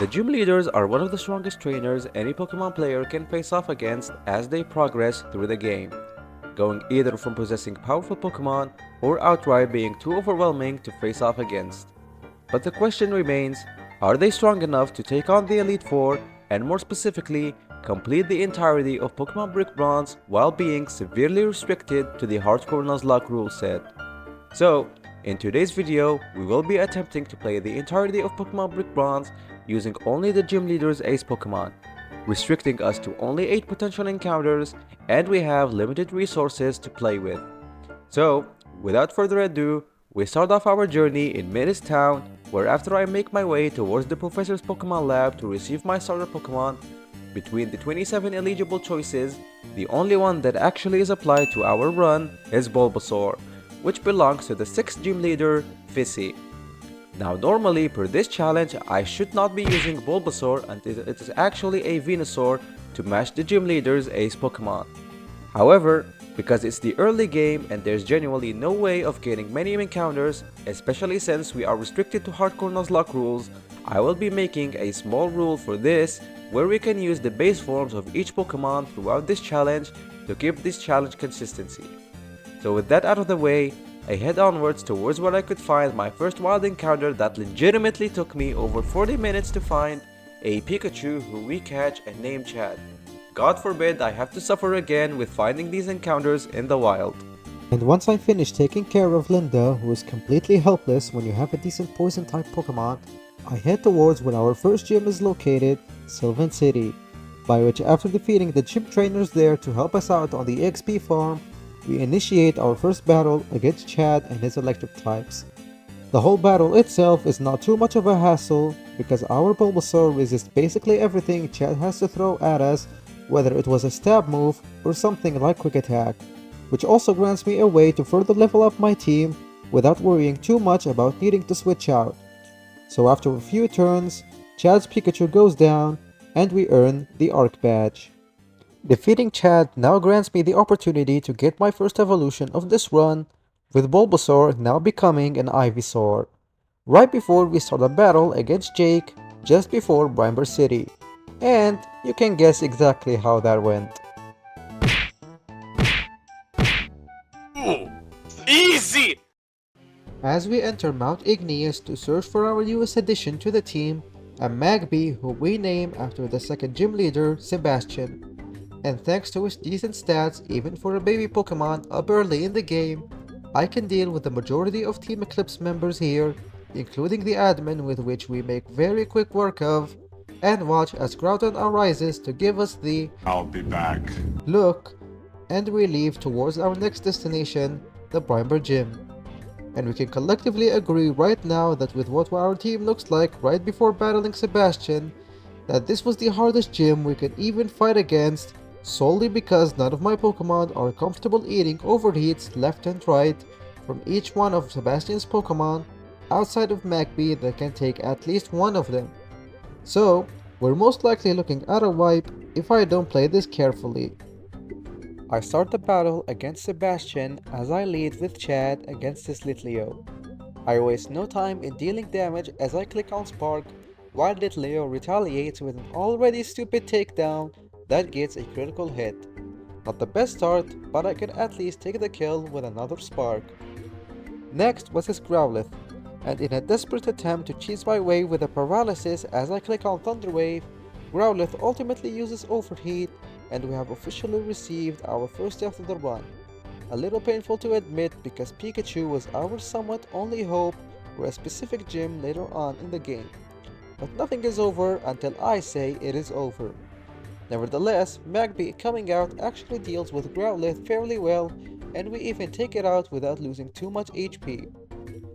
The gym leaders are one of the strongest trainers any Pokemon player can face off against as they progress through the game, going either from possessing powerful Pokemon or outright being too overwhelming to face off against. But the question remains, are they strong enough to take on the Elite Four and more specifically, complete the entirety of Pokemon Brick Bronze while being severely restricted to the hardcore Nuzlocke rule set? So, in today's video, we will be attempting to play the entirety of Pokemon Brick Bronze using only the Gym Leader's Ace Pokemon, restricting us to only 8 potential encounters, and we have limited resources to play with. So, without further ado, we start off our journey in Menace Town, where after I make my way towards the Professor's Pokemon Lab to receive my starter Pokemon, between the 27 eligible choices, the only one that actually is applied to our run is Bulbasaur, which belongs to the 6th gym leader, Fissy. Now normally per this challenge I should not be using Bulbasaur and it is actually a Venusaur to match the gym leader's ace Pokemon. However, because it's the early game and there's genuinely no way of getting many encounters, especially since we are restricted to hardcore Nuzlocke rules, I will be making a small rule for this where we can use the base forms of each Pokemon throughout this challenge to keep this challenge consistency. So with that out of the way, I head onwards towards where I could find my first wild encounter that legitimately took me over 40 minutes to find, a Pikachu who we catch and name Chad. God forbid I have to suffer again with finding these encounters in the wild. And once I finish taking care of Linda, who is completely helpless when you have a decent poison type Pokemon, I head towards where our first gym is located, Sylvan City, by which after defeating the gym trainers there to help us out on the XP farm, we initiate our first battle against Chad and his electric types. The whole battle itself is not too much of a hassle because our Bulbasaur resists basically everything Chad has to throw at us, whether it was a stab move or something like quick attack, which also grants me a way to further level up my team without worrying too much about needing to switch out. So after a few turns, Chad's Pikachu goes down and we earn the Arc Badge. Defeating Chad now grants me the opportunity to get my first evolution of this run, with Bulbasaur now becoming an Ivysaur, right before we start a battle against Jake just before Brimber City. And you can guess exactly how that went. Easy! As we enter Mount Igneous to search for our newest addition to the team, a Magby who we name after the second gym leader, Sebastian. And thanks to his decent stats even for a baby Pokemon up early in the game, I can deal with the majority of Team Eclipse members here, including the admin with which we make very quick work of, and watch as Groudon arises to give us the I'll be back. look, and we leave towards our next destination, the Brimber Gym. And we can collectively agree right now that with what our team looks like right before battling Sebastian, that this was the hardest gym we could even fight against, solely because none of my Pokemon are comfortable eating overheats left and right from each one of Sebastian's Pokemon outside of Magby that can take at least one of them. So, we're most likely looking at a wipe if I don't play this carefully. I start the battle against Sebastian as I lead with Chad against his Litleo. I waste no time in dealing damage as I click on Spark, while Litleo retaliates with an already stupid takedown that gets a critical hit. Not the best start, but I can at least take the kill with another Spark. Next was his Growlithe, and in a desperate attempt to cheese my way with a paralysis as I click on Thunder Wave, Growlithe ultimately uses Overheat, and we have officially received our first death of the run. A little painful to admit because Pikachu was our somewhat only hope for a specific gym later on in the game. But nothing is over until I say it is over. Nevertheless, Magby coming out actually deals with Growlithe fairly well, and we even take it out without losing too much HP.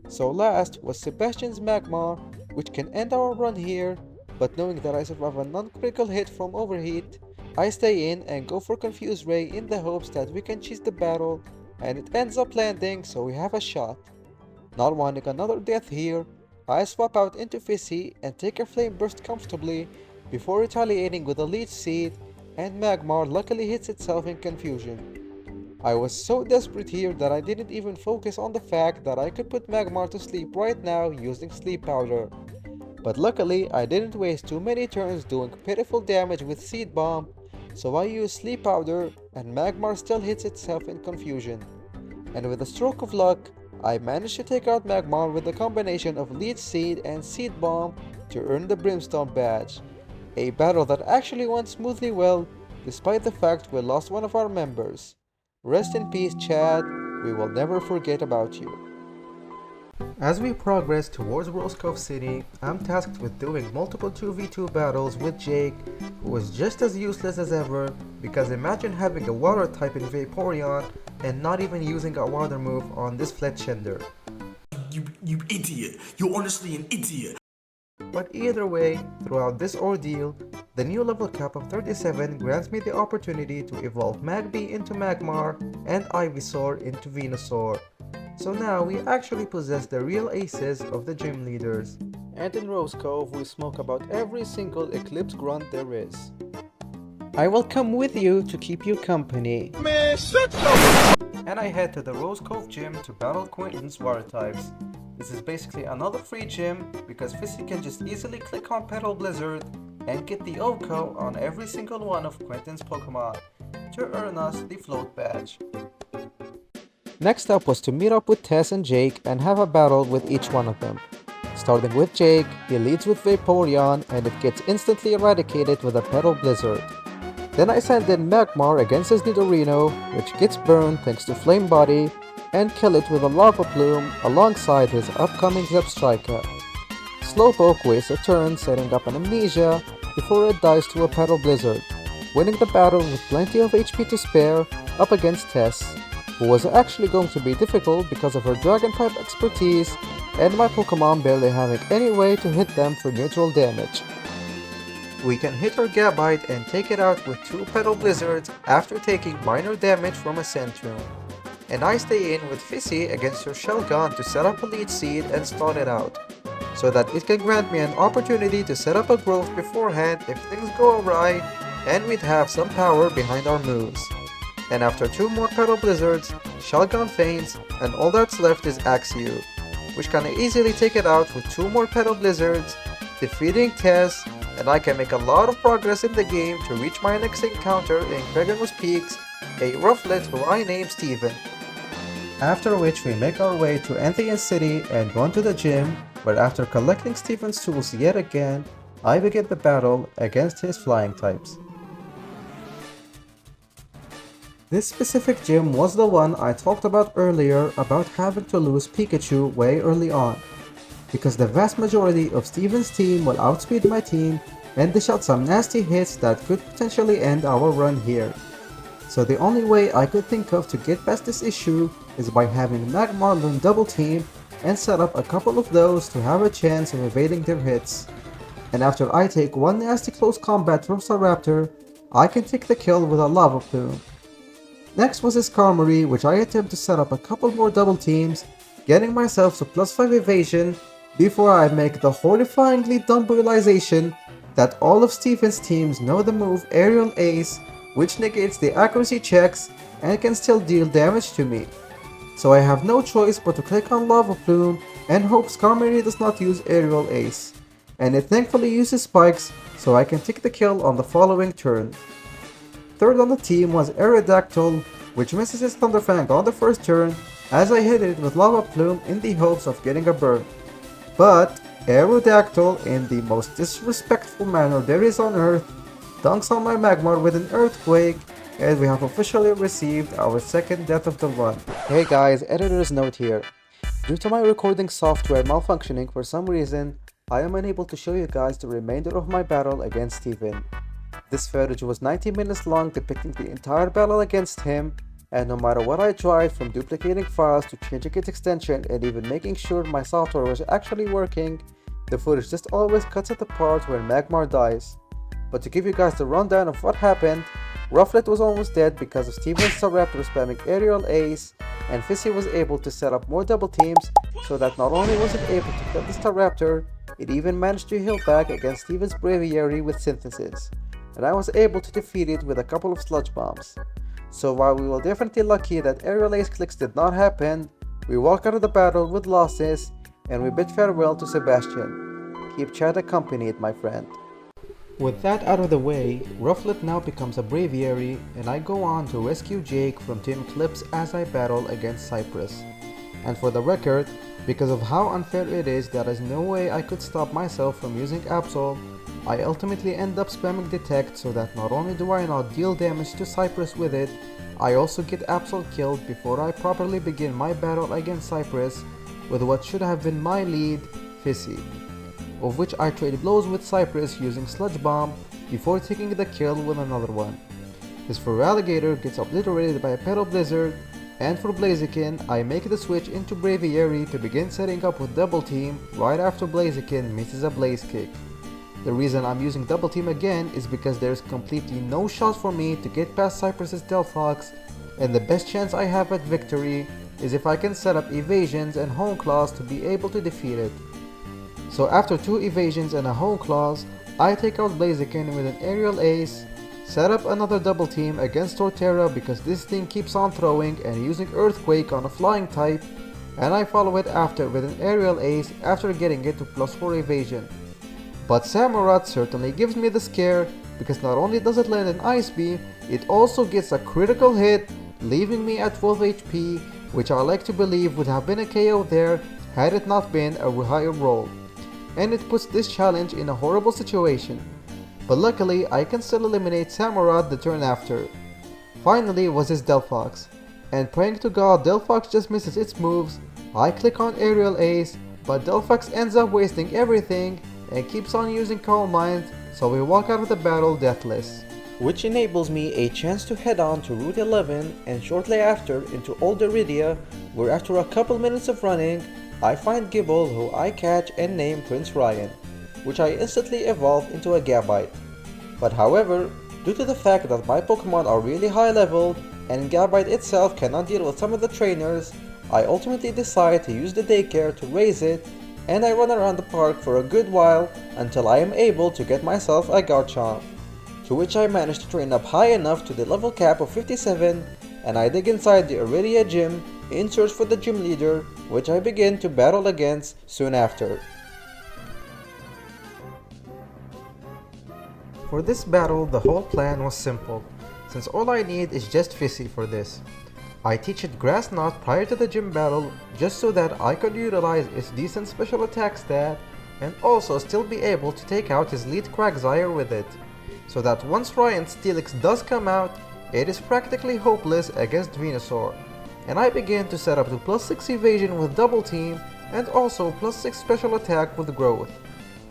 So last was Sebastian's Magmar, which can end our run here, but knowing that I survive a non-critical hit from Overheat, I stay in and go for Confuse Ray in the hopes that we can cheese the battle, and it ends up landing so we have a shot. Not wanting another death here, I swap out into Fissy and take a Flame Burst comfortably before retaliating with a Leech Seed, and Magmar luckily hits itself in confusion. I was so desperate here that I didn't even focus on the fact that I could put Magmar to sleep right now using Sleep Powder. But luckily, I didn't waste too many turns doing pitiful damage with Seed Bomb, so I used Sleep Powder and Magmar still hits itself in confusion. And with a stroke of luck, I managed to take out Magmar with a combination of Leech Seed and Seed Bomb to earn the Brimstone badge. A battle that actually went smoothly well, despite the fact we lost one of our members. Rest in peace, Chad. We will never forget about you. As we progress towards Rose Cove City, I'm tasked with doing multiple 2v2 battles with Jake, who is just as useless as ever, because imagine having a water type in Vaporeon and not even using a water move on this Fletchender. You idiot. You're honestly an idiot. But either way, throughout this ordeal, the new level cap of 37 grants me the opportunity to evolve Magby into Magmar and Ivysaur into Venusaur. So now we actually possess the real aces of the gym leaders. And in Rose Cove we smoke about every single Eclipse grunt there is. I will come with you to keep you company. Man, shut your... And I head to the Rose Cove gym to battle Quentin's water types. This is basically another free gym because Fizzy can just easily click on Petal Blizzard and get the OHKO on every single one of Quentin's Pokemon to earn us the float badge. Next up was to meet up with Tess and Jake and have a battle with each one of them. Starting with Jake, he leads with Vaporeon and it gets instantly eradicated with a Petal Blizzard. Then I send in Magmar against his Nidorino, which gets burned thanks to Flame Body, and kill it with a Lava Plume alongside his upcoming Zebstrika. Slowpoke wastes a turn setting up an Amnesia before it dies to a Petal Blizzard, winning the battle with plenty of HP to spare up against Tess, who was actually going to be difficult because of her Dragon-type expertise and my Pokemon barely having any way to hit them for neutral damage. We can hit her Gabite and take it out with 2 Petal Blizzards after taking minor damage from a Centurion. And I stay in with Fizzy against her Shelgon to set up a Leech Seed and stall it out, so that it can grant me an opportunity to set up a growth beforehand if things go awry and we'd have some power behind our moves. And after 2 more Petal Blizzards, Shelgon faints and all that's left is Axew, which can easily take it out with 2 more Petal Blizzards, defeating Tess, and I can make a lot of progress in the game to reach my next encounter in Gregory's Peaks, a Rufflet who I name Steven. After which we make our way to Anthean City and go into the gym, where after collecting Steven's tools yet again, I begin the battle against his flying types. This specific gym was the one I talked about earlier about having to lose Pikachu way early on, because the vast majority of Steven's team will outspeed my team and dish out some nasty hits that could potentially end our run here. So the only way I could think of to get past this issue is by having Magmar learn Double Team and set up a couple of those to have a chance of evading their hits. And after I take one nasty close combat from Staraptor, I can take the kill with a Lava Plume. Next was his Skarmory, which I attempt to set up a couple more double teams, getting myself to +5 evasion before I make the horrifyingly dumb realization that all of Steven's teams know the move Aerial Ace, which negates the accuracy checks and can still deal damage to me. So I have no choice but to click on Lava Plume and hope Skarmory does not use Aerial Ace, and it thankfully uses Spikes so I can take the kill on the following turn. Third on the team was Aerodactyl, which misses his Thunderfang on the first turn as I hit it with Lava Plume in the hopes of getting a burn. But Aerodactyl, in the most disrespectful manner there is on Earth, dunks on my Magmar with an Earthquake, and we have officially received our second death of the run. Hey guys, editor's note here. Due to my recording software malfunctioning for some reason, I am unable to show you guys the remainder of my battle against Steven. This footage was 90 minutes long depicting the entire battle against him, and no matter what I tried, from duplicating files to changing its extension and even making sure my software was actually working, the footage just always cuts at the part where Magmar dies. But to give you guys the rundown of what happened, Rufflet was almost dead because of Steven's Staraptor spamming Aerial Ace, and Fizzy was able to set up more double teams so that not only was it able to kill the Staraptor, it even managed to heal back against Steven's Braviary with Synthesis, and I was able to defeat it with a couple of Sludge Bombs. So while we were definitely lucky that Aerial Ace clicks did not happen, we walk out of the battle with losses, and we bid farewell to Sebastian. Keep chat accompanied, my friend. With that out of the way, Rufflet now becomes a Braviary, and I go on to rescue Jake from Team Eclipse as I battle against Cypress. And for the record, because of how unfair it is, there is no way I could stop myself from using Absol. I ultimately end up spamming Detect so that not only do I not deal damage to Cypress with it, I also get Absol killed before I properly begin my battle against Cypress with what should have been my lead, Fissy, of which I trade blows with Cypress using Sludge Bomb before taking the kill with another one. His Feraligatr gets obliterated by a Petal Blizzard, and for Blaziken, I make the switch into Braviary to begin setting up with Double Team right after Blaziken misses a Blaze Kick. The reason I'm using Double Team again is because there's completely no shot for me to get past Cypress's Delphox, and the best chance I have at victory is if I can set up evasions and Hone Claws to be able to defeat it. So after 2 evasions and a Hone Claws, I take out Blaziken with an Aerial Ace, set up another double team against Torterra because this thing keeps on throwing and using Earthquake on a flying type, and I follow it after with an Aerial Ace after getting it to +4 evasion. But Samurott certainly gives me the scare because not only does it land an Ice Beam, it also gets a critical hit, leaving me at 12 HP, which I like to believe would have been a KO there had it not been a higher roll. And it puts this challenge in a horrible situation. But luckily, I can still eliminate Samurott the turn after. Finally was his Delphox, and praying to God Delphox just misses its moves, I click on Aerial Ace, but Delphox ends up wasting everything and keeps on using Calm Mind, so we walk out of the battle deathless. Which enables me a chance to head on to Route 11 and shortly after into Old Iridia, where after a couple minutes of running, I find Gible who I catch and name Prince Ryan, which I instantly evolve into a Gabite. But however, due to the fact that my Pokemon are really high level and Gabite itself cannot deal with some of the trainers, I ultimately decide to use the daycare to raise it, and I run around the park for a good while until I am able to get myself a Garchomp, to which I manage to train up high enough to the level cap of 57, and I dig inside the Iridia gym in search for the gym leader, which I begin to battle against soon after. For this battle, the whole plan was simple, since all I need is just Fissy for this. I teach it Grass Knot prior to the gym battle just so that I could utilize its decent special attack stat and also still be able to take out his lead Quagsire with it, so that once Ryan's Steelix does come out, it is practically hopeless against Venusaur, and I begin to set up the +6 evasion with Double Team and also +6 special attack with Growth.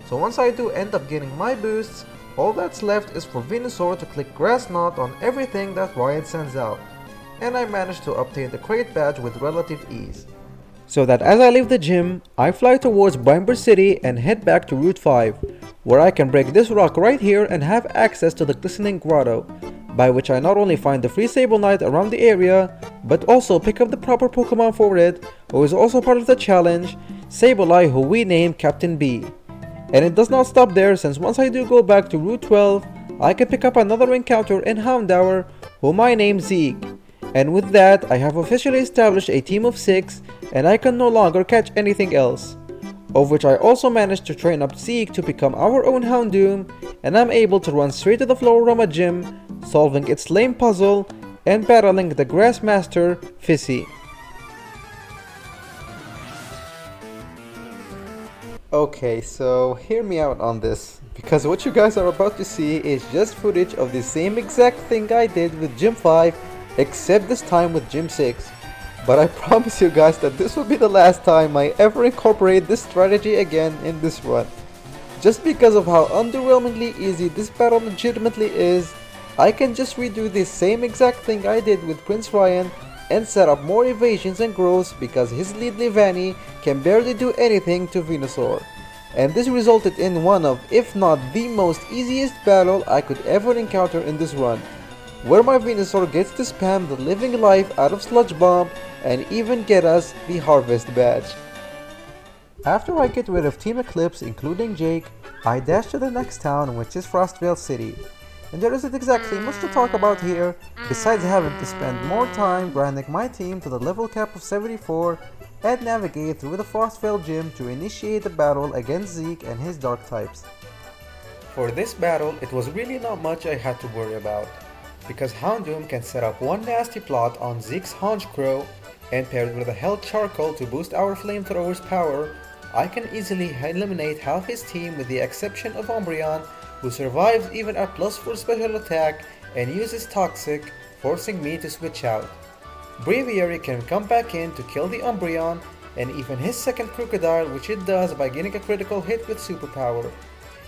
So once I do end up getting my boosts, all that's left is for Venusaur to click Grass Knot on everything that Ryan sends out, and I managed to obtain the crate badge with relative ease. So that as I leave the gym, I fly towards Brimber City and head back to Route 5, where I can break this rock right here and have access to the Glistening Grotto, by which I not only find the free Sableye around the area, but also pick up the proper Pokemon for it, who is also part of the challenge, Sableye, who we name Captain B. And it does not stop there, since once I do go back to Route 12, I can pick up another encounter in Houndour, whom I name Zeke. And with that, I have officially established a team of 6, and I can no longer catch anything else. Of which I also managed to train up Zeke to become our own Houndoom, and I'm able to run straight to the Floroma gym, solving its lame puzzle, and battling the Grass Master, Fissy. Okay, so hear me out on this, because what you guys are about to see is just footage of the same exact thing I did with Gym 5, except this time with Gym 6. But I promise you guys that this will be the last time I ever incorporate this strategy again in this run. Just because of how underwhelmingly easy this battle legitimately is, I can just redo the same exact thing I did with Prince Ryan and set up more evasions and growths because his lead Leavanny can barely do anything to Venusaur. And this resulted in one of, if not the most easiest battle I could ever encounter in this run, where my Venusaur gets to spam the living life out of Sludge Bomb and even get us the Harvest badge. After I get rid of Team Eclipse including Jake, I dash to the next town, which is Frostvale City. And there isn't exactly much to talk about here, besides having to spend more time grinding my team to the level cap of 74 and navigate through the force-filled gym to initiate the battle against Zeke and his dark types. For this battle, it was really not much I had to worry about, because Houndoom can set up one nasty plot on Zeke's Honchkrow, and paired with a Hell Charcoal to boost our flamethrower's power, I can easily eliminate half his team with the exception of Umbreon, who survives even at +4 special attack and uses Toxic, forcing me to switch out. Braviary can come back in to kill the Umbreon, and even his second Crocodile, which it does by getting a critical hit with superpower.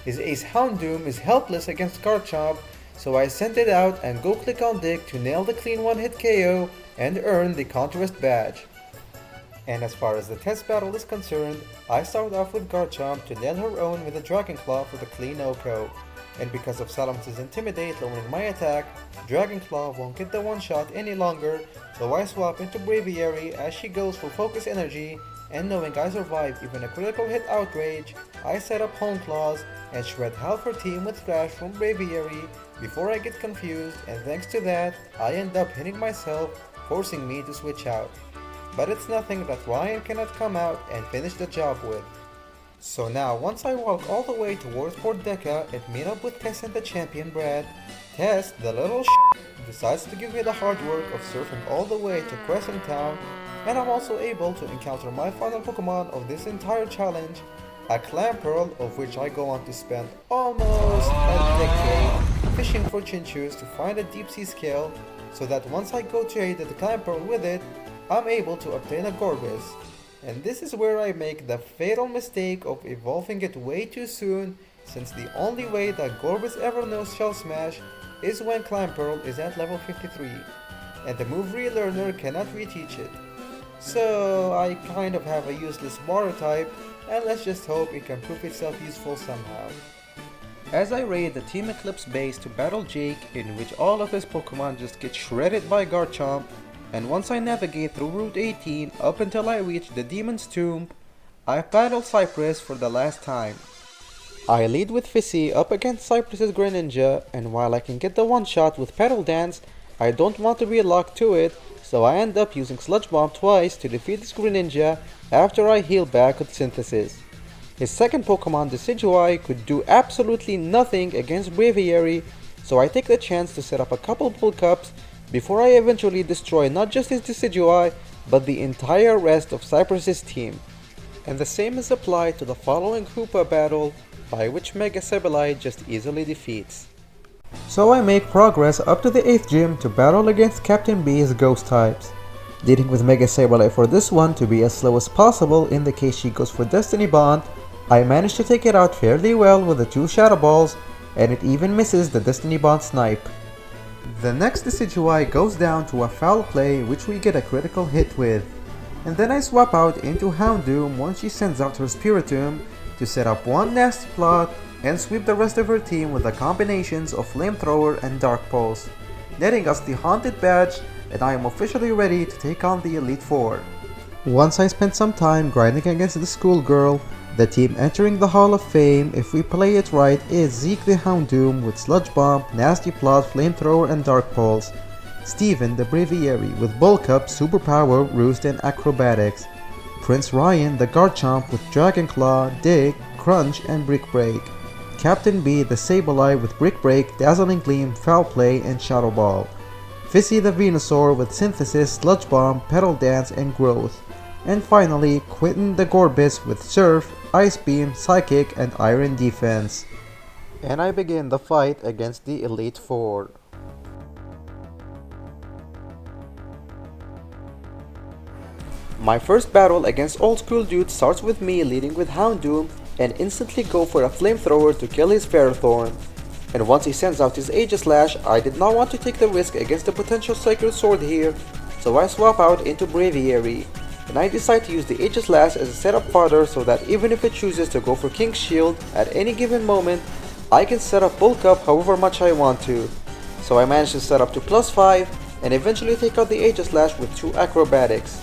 His ace Houndoom is helpless against Garchomp, so I send it out and go click on Dick to nail the clean one-hit KO and earn the Contrast badge. And as far as the test battle is concerned, I start off with Garchomp to nail her own with a Dragon Claw for the clean OHKO. And because of Salamce's Intimidate lowering my attack, Dragon Claw won't get the one-shot any longer, so I swap into Braviary as she goes for Focus Energy, and knowing I survive even a critical hit Outrage, I set up Hone Claws and shred half her team with Thrash from Braviary before I get confused, and thanks to that, I end up hitting myself, forcing me to switch out. But it's nothing that Ryan cannot come out and finish the job with. So now, once I walk all the way towards Port Deca and meet up with Tess and the champion Brad, Tess, the little decides to give me the hard work of surfing all the way to Crescent Town, and I'm also able to encounter my final Pokemon of this entire challenge, a Clamperl, of which I go on to spend almost a decade fishing for Chinchus to find a deep sea scale, so that once I go trade the Clamperl with it, I'm able to obtain a Gorbis. And this is where I make the fatal mistake of evolving it way too soon, since the only way that Gorbis ever knows Shell Smash is when Clamperl is at level 53, and the move relearner cannot reteach it. So I kind of have a useless water type, and let's just hope it can prove itself useful somehow. As I raid the Team Eclipse base to battle Jake, in which all of his Pokemon just get shredded by Garchomp, and once I navigate through Route 18 up until I reach the Demon's Tomb, I battle Cypress for the last time. I lead with Fissy up against Cypress's Greninja, and while I can get the one-shot with Petal Dance, I don't want to be locked to it, so I end up using Sludge Bomb twice to defeat this Greninja after I heal back with Synthesis. His second Pokemon, Decidueye, could do absolutely nothing against Braviary, so I take the chance to set up a couple Bull Cups before I eventually destroy not just his Decidueye, but the entire rest of Cypress's team. And the same is applied to the following Hoopa battle, by which Mega Sableye just easily defeats. So I make progress up to the 8th gym to battle against Captain B's Ghost types, leading with Mega Sableye for this one to be as slow as possible in the case she goes for Destiny Bond. I managed to take it out fairly well with the 2 Shadow Balls, and it even misses the Destiny Bond snipe. The next Decidueye goes down to a foul play which we get a critical hit with, and then I swap out into Houndoom once she sends out her Spiritomb to set up one nasty plot and sweep the rest of her team with the combinations of Flamethrower and Dark Pulse, netting us the Haunted badge, and I am officially ready to take on the Elite Four. Once I spent some time grinding against the schoolgirl, the team entering the Hall of Fame, if we play it right, is Zeke the Houndoom with Sludge Bomb, Nasty Plot, Flamethrower and Dark Pulse, Steven the Braviary with Bulk Up, Superpower, Roost and Acrobatics, Prince Ryan the Garchomp with Dragon Claw, Dig, Crunch and Brick Break, Captain B the Sableye with Brick Break, Dazzling Gleam, Foul Play and Shadow Ball, Fissy the Venusaur with Synthesis, Sludge Bomb, Petal Dance and Growth, and finally Quentin the Gorbis with Surf, Ice Beam, Psychic and Iron Defense. And I begin the fight against the Elite Four. My first battle against Old School Dude starts with me leading with Houndoom and instantly go for a Flamethrower to kill his Ferrothorn. And once he sends out his Aegislash, I did not want to take the risk against the potential Sacred Sword here, so I swap out into Braviary. And I decide to use the Aegislash as a setup fodder so that even if it chooses to go for King's Shield at any given moment, I can set up Bulk Up however much I want to. So I managed to set up to +5 and eventually take out the Aegislash with 2 Acrobatics.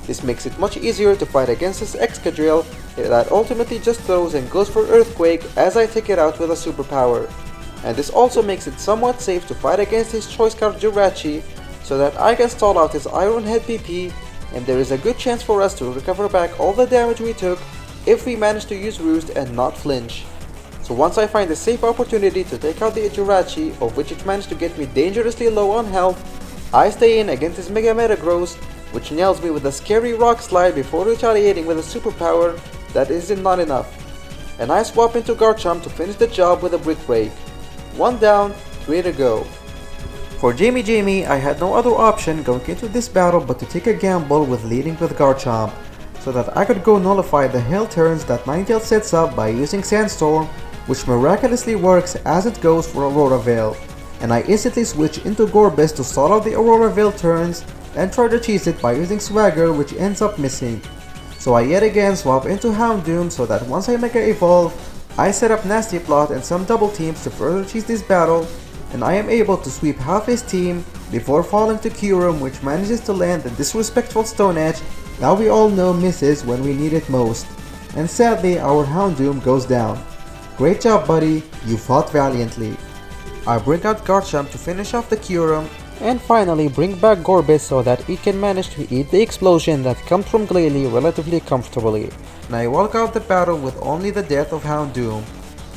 This makes it much easier to fight against this Excadrill that ultimately just throws and goes for Earthquake as I take it out with a superpower. And this also makes it somewhat safe to fight against his choice card Jirachi so that I can stall out his Iron Head PP and there is a good chance for us to recover back all the damage we took if we manage to use Roost and not flinch. So once I find a safe opportunity to take out the Jirachi, of which it managed to get me dangerously low on health, I stay in against his Mega Metagross, which nails me with a scary Rock Slide before retaliating with a superpower that isn't not enough. And I swap into Garchomp to finish the job with a Brick Break. 1 down, 3 to go. For Jamie, I had no other option going into this battle but to take a gamble with leading with Garchomp, so that I could go nullify the Hail turns that Ninetales sets up by using Sandstorm, which miraculously works as it goes for Aurora Veil, and I instantly switch into Gorbis to stall out the Aurora Veil turns and try to cheese it by using Swagger, which ends up missing. So I yet again swap into Houndoom so that once I Mega Evolve, I set up Nasty Plot and some double teams to further cheese this battle, and I am able to sweep half his team before falling to Kyurem, which manages to land the disrespectful Stone Edge that we all know misses when we need it most. And sadly, our Houndoom goes down. Great job, buddy, you fought valiantly. I bring out Garchomp to finish off the Kyurem, and finally bring back Gorbis so that it can manage to eat the explosion that comes from Glalie relatively comfortably. And I walk out the battle with only the death of Houndoom.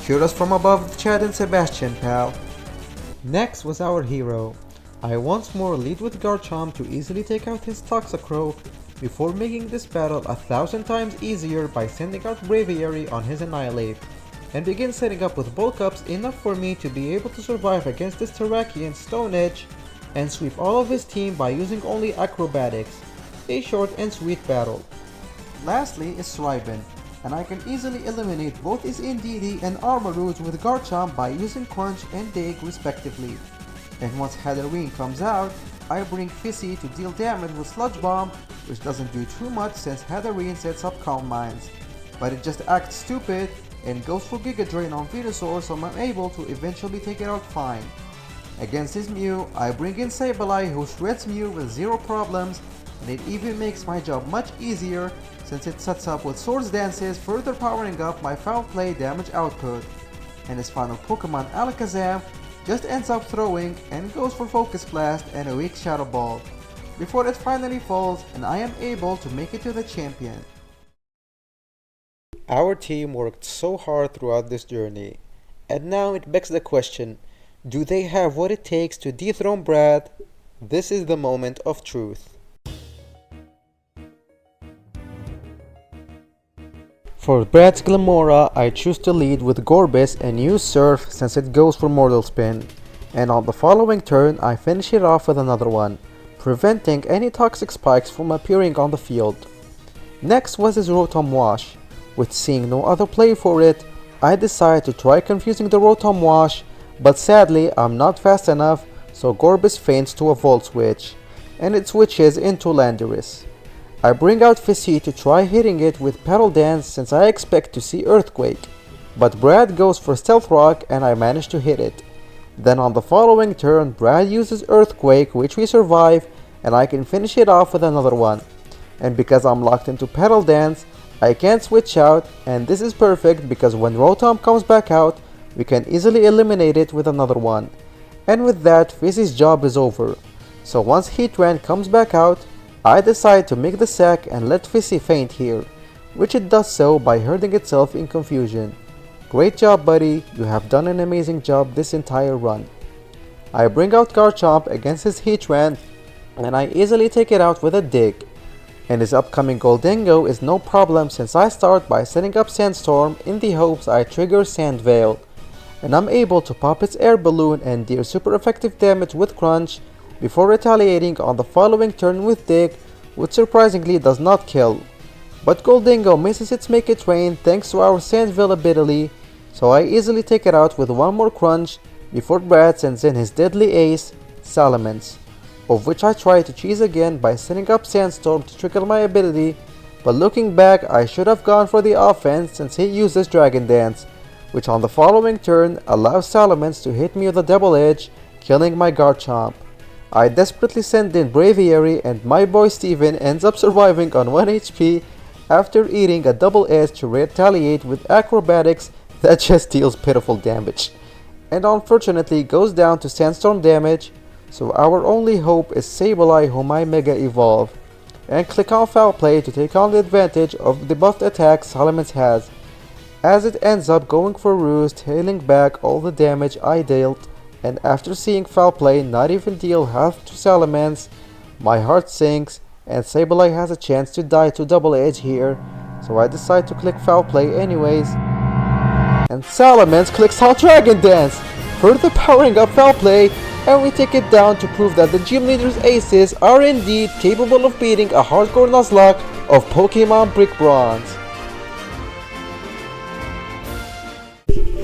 Hear us from above, Chad and Sebastian, pal. Next was our hero. I once more lead with Garchomp to easily take out his Toxicroak before making this battle 1,000 times easier by sending out Braviary on his Annihilate, and begin setting up with bulk ups enough for me to be able to survive against this Terrakian Stone Edge and sweep all of his team by using only Acrobatics, a short and sweet battle. Lastly is Sryban, and I can easily eliminate both his Indeedee and Armarouge with Garchomp by using Crunch and Dig respectively. And once Hatterene comes out, I bring Fissy to deal damage with Sludge Bomb, which doesn't do too much since Hatterene sets up Calm Minds, but it just acts stupid and goes for Giga Drain on Venusaur, so I'm able to eventually take it out fine. Against his Mew, I bring in Sableye, who shreds Mew with zero problems, and it even makes my job much easier since it sets up with Swords Dances, further powering up my Foul Play damage output. And his final Pokemon, Alakazam, just ends up throwing and goes for Focus Blast and a weak Shadow Ball, before it finally falls and I am able to make it to the champion. Our team worked so hard throughout this journey, and now it begs the question, do they have what it takes to dethrone Brad? This is the moment of truth. For Brad's Glamora, I choose to lead with Gorbis and use Surf since it goes for Mortal Spin, and on the following turn I finish it off with another one, preventing any toxic spikes from appearing on the field. Next was his Rotom Wash. With seeing no other play for it, I decide to try confusing the Rotom Wash, but sadly I'm not fast enough, so Gorbis feints to a Volt Switch, and it switches into Landorus. I bring out Fissy to try hitting it with Petal Dance since I expect to see Earthquake, but Brad goes for Stealth Rock and I manage to hit it. Then on the following turn, Brad uses Earthquake, which we survive, and I can finish it off with another one. And because I'm locked into Petal Dance, I can't switch out, and this is perfect because when Rotom comes back out, we can easily eliminate it with another one. And with that, Fissy's job is over. So once Heatran comes back out, I decide to make the sack and let Fissy faint here, which it does so by hurting itself in confusion. Great job, buddy, you have done an amazing job this entire run. I bring out Garchomp against his Heatran, and I easily take it out with a Dig. And his upcoming Goldengo is no problem since I start by setting up Sandstorm in the hopes I trigger Sand Veil, and I'm able to pop its Air Balloon and deal super effective damage with Crunch before retaliating on the following turn with Dig, which surprisingly does not kill. But Goldengo misses its Make It Rain thanks to our Sand Veil ability, so I easily take it out with one more Crunch before Brad sends in his deadly ace, Salamence, of which I try to cheese again by setting up Sandstorm to trigger my ability, but looking back I should have gone for the offense since he uses Dragon Dance, which on the following turn allows Salamence to hit me with a Double Edge, killing my Garchomp. I desperately send in Braviary and my boy Steven ends up surviving on 1 HP after eating a Double Edge to retaliate with Acrobatics that just deals pitiful damage, and unfortunately goes down to Sandstorm damage, so our only hope is Sableye, whom I Mega Evolve. and click on Foul Play to take on the advantage of the buffed attack Salamence has, as it ends up going for Roost, hailing back all the damage I dealt, and after seeing Foul Play not even deal half to Salamence, my heart sinks and Sableye has a chance to die to Double Edge here, so I decide to click Foul Play anyways. And Salamence clicks on Dragon Dance, further powering up Foul Play, and we take it down to prove that the gym leader's aces are indeed capable of beating a hardcore Nuzlocke of Pokemon Brick Bronze.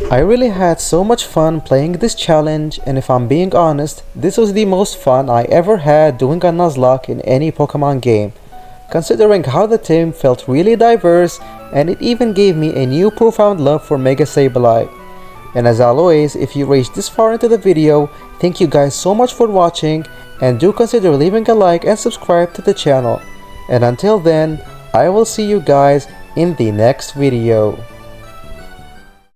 I really had so much fun playing this challenge, and if I'm being honest, this was the most fun I ever had doing a Nuzlocke in any Pokemon game, considering how the team felt really diverse, and it even gave me a new profound love for Mega Sableye. And as always, if you reached this far into the video, thank you guys so much for watching, and do consider leaving a like and subscribe to the channel. And until then, I will see you guys in the next video.